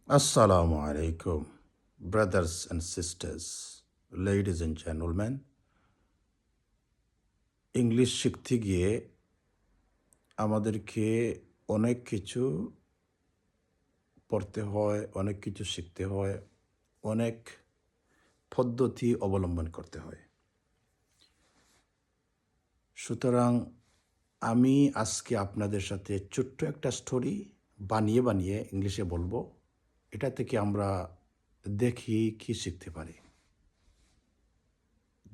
Assalamu alaikum, brothers and sisters, ladies and gentlemen. English শিখতে গিয়ে আমাদেরকে অনেক কিছু পড়তে হয়, অনেক কিছু শিখতে হয়, অনেক পদ্ধতি অবলম্বন করতে হয়। সুতরাং আমি আজকে আপনাদের সাথে ছোট্ট একটা স্টোরি বানিয়ে ইংলিশে বলবো। এটা থেকে আমরা দেখি কি শিখতে পারি।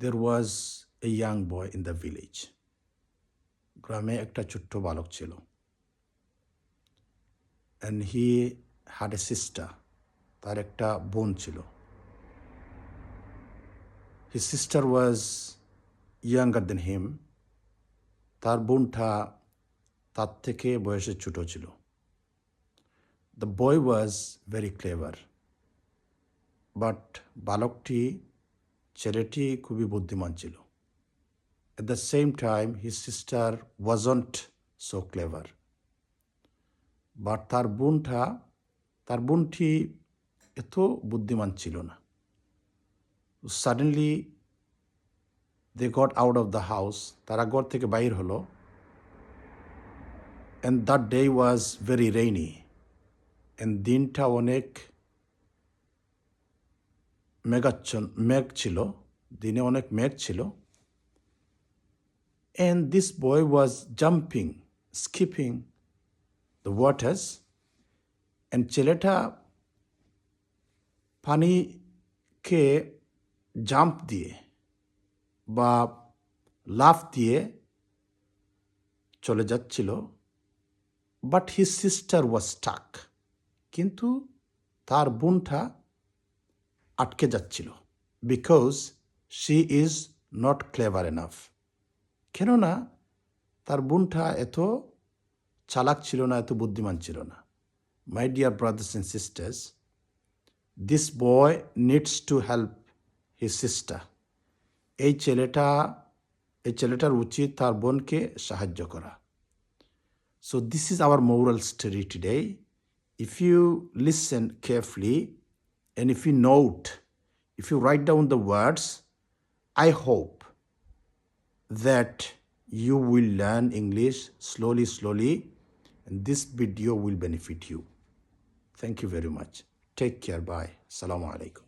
There was a young boy in the village. গ্রামে একটা ছোট্ট বালক ছিল। And he had a sister. তার একটা বোন ছিল। His sister was younger than him. তার বোনটা তার থেকে বয়সে ছোট ছিল। The boy was very clever. But ছেলেটি খুবই বুদ্ধিমান ছিল। At the same time, his sister wasn't so clever. But তার বোনটি এত বুদ্ধিমান ছিল না। Suddenly, they got out of the house. তারা ঘর থেকে বাইর হলো। And that day was very rainy. And দিনটা অনেক মেঘ ছিল। দিনে অনেক মেঘ ছিল। And this boy was jumping, skipping the waters. And ছেলেটা পানিকে জাম্প দিয়ে বা লাফ দিয়ে চলে যাচ্ছিল। But his sister was stuck. কিন্তু তার বোনটা আটকে যাচ্ছিল। Because she is not clever enough. কেননা তার বোনটা এত চালাক ছিল না, এত বুদ্ধিমান ছিল না। My dear brothers and sisters, this boy needs to help his sister. এই ছেলেটার উচিত তার বোনকে সাহায্য করা। So this is our moral story today. If you listen carefully and if you note, if you write down the words, I hope that you will learn English slowly, and this video will benefit you. Thank you very much. Take care. Bye. Assalamu alaikum.